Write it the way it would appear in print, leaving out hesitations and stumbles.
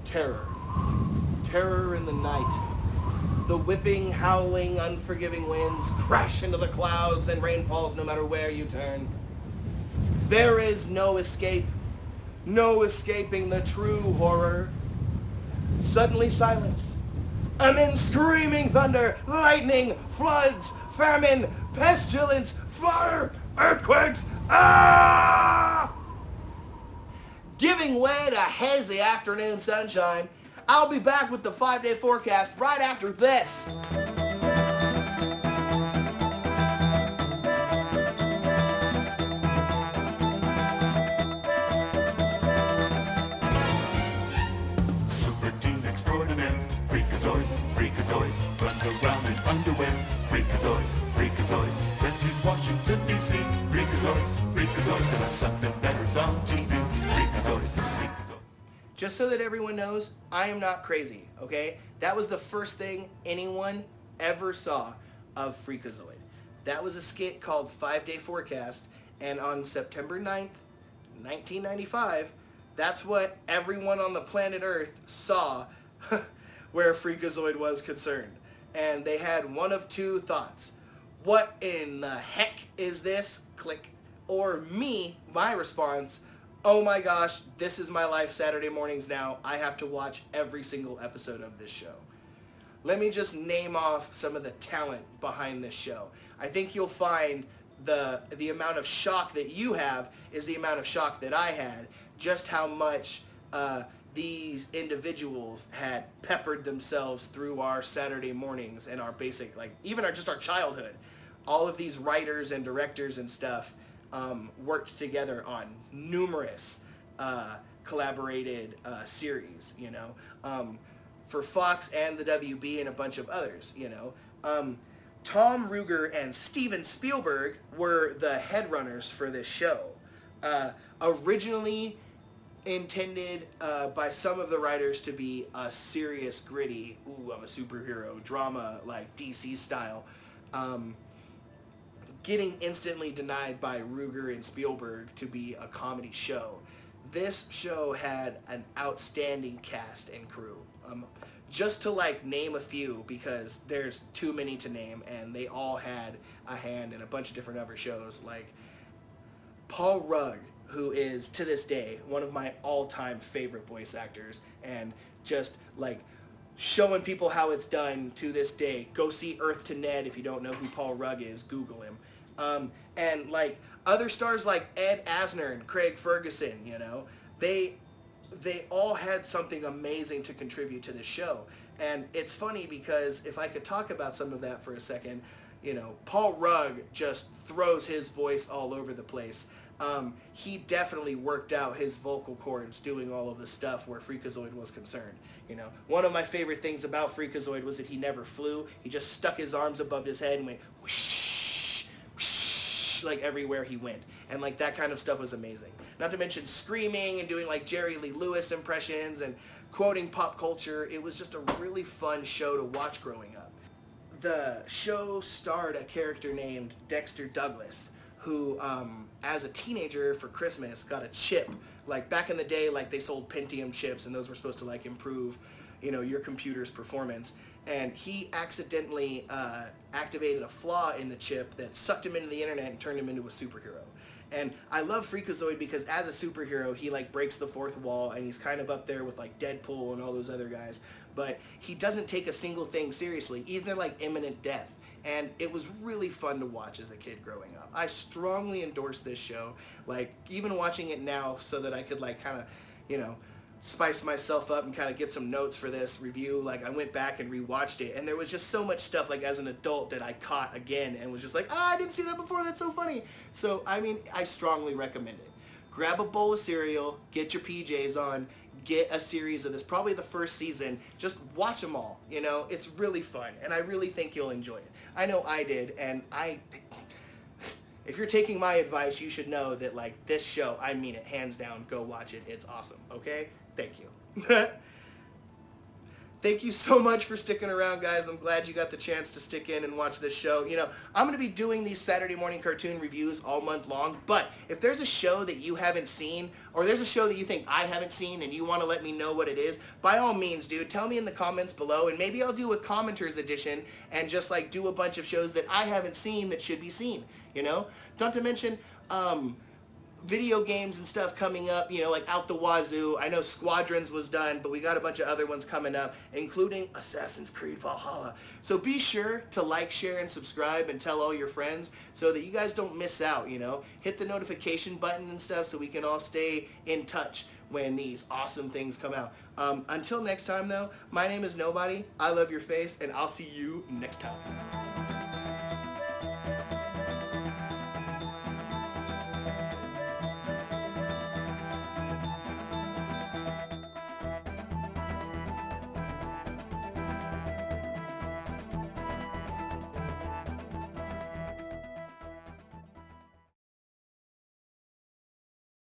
Terror. Terror in the night. The whipping, howling, unforgiving winds crash into the clouds and rain falls no matter where you turn. There is no escape. No escaping the true horror. Suddenly silence. And then screaming thunder, lightning, floods, famine, pestilence, fire, earthquakes. Ah! Giving way to hazy afternoon sunshine, I'll be back with the 5-day forecast right after this. Super team extraordinaire, Freakazoids, Freakazoids, runs around in underwear, Freakazoids, Freakazoids, guess he's Washington DC, Freakazoids, Freakazoids, and I'm something better's on TV, Freakazoids, Freakazoids. Just so that everyone knows, I am not crazy, okay? That was the first thing anyone ever saw of Freakazoid. That was a skit called 5-Day Forecast, and on September 9th, 1995, that's what everyone on the planet Earth saw where Freakazoid was concerned. And they had one of two thoughts. What in the heck is this? Click. Or me, my response, oh my gosh, this is my life Saturday mornings now. I have to watch every single episode of this show. Let me just name off some of the talent behind this show. I think you'll find the amount of shock that you have is the amount of shock that I had, just how much these individuals had peppered themselves through our Saturday mornings and our basic, like, even our childhood. All of these writers and directors and stuff worked together on numerous collaborated series, you know, for Fox and the WB and a bunch of others, you know. Tom Ruegger and Steven Spielberg were the headrunners for this show. Originally intended by some of the writers to be a serious, gritty, ooh, I'm a superhero drama, like DC style. Getting instantly denied by Ruegger and Spielberg to be a comedy show. This show had an outstanding cast and crew. Just to like name a few, because there's too many to name, and they all had a hand in a bunch of different other shows, like Paul Rudd, who is to this day one of my all-time favorite voice actors, and just like showing people how it's done to this day. Go see Earth to Ned if you don't know who Paul Rudd is. Google him. And like other stars like Ed Asner and Craig Ferguson, you know, they all had something amazing to contribute to the show. And it's funny because if I could talk about some of that for a second, you know, Paul Rudd just throws his voice all over the place. He definitely worked out his vocal cords doing all of the stuff where Freakazoid was concerned. You know, one of my favorite things about Freakazoid was that he never flew. He just stuck his arms above his head and went whoosh, whoosh, like everywhere he went. And like that kind of stuff was amazing. Not to mention screaming and doing like Jerry Lee Lewis impressions and quoting pop culture. It was just a really fun show to watch growing up. The show starred a character named Dexter Douglas, who, as a teenager for Christmas, got a chip. Like, back in the day, like, they sold Pentium chips, and those were supposed to, like, improve, you know, your computer's performance. And he accidentally activated a flaw in the chip that sucked him into the internet and turned him into a superhero. And I love Freakazoid because as a superhero, he, like, breaks the fourth wall, and he's kind of up there with, like, Deadpool and all those other guys. But he doesn't take a single thing seriously, even, like, imminent death. And it was really fun to watch as a kid growing up. I strongly endorse this show, like, even watching it now so that I could, like, kind of, you know, spice myself up and kind of get some notes for this review. Like, I went back and rewatched it, and there was just so much stuff, like, as an adult that I caught again and was just like, I didn't see that before, that's so funny. So, I mean, I strongly recommend it. Grab a bowl of cereal, get your PJs on, get a series of this, probably the first season, just watch them all, you know, it's really fun, and I really think you'll enjoy it. I know I did, and if you're taking my advice, you should know that, like, this show, I mean it, hands down, go watch it, it's awesome, okay? Thank you. Thank you so much for sticking around, guys. I'm glad you got the chance to stick in and watch this show. You know, I'm going to be doing these Saturday morning cartoon reviews all month long, but if there's a show that you haven't seen, or there's a show that you think I haven't seen and you want to let me know what it is, by all means, dude, tell me in the comments below, and maybe I'll do a commenters edition and just like do a bunch of shows that I haven't seen that should be seen, you know? Not to mention, video games and stuff coming up, you know, like out the wazoo. I know Squadrons was done, but we got a bunch of other ones coming up, including Assassin's Creed Valhalla. So be sure to like, share, and subscribe, and tell all your friends so that you guys don't miss out, you know. Hit the notification button and stuff so we can all stay in touch when these awesome things come out. Until next time, though, my name is Nobody. I love your face, and I'll see you next time.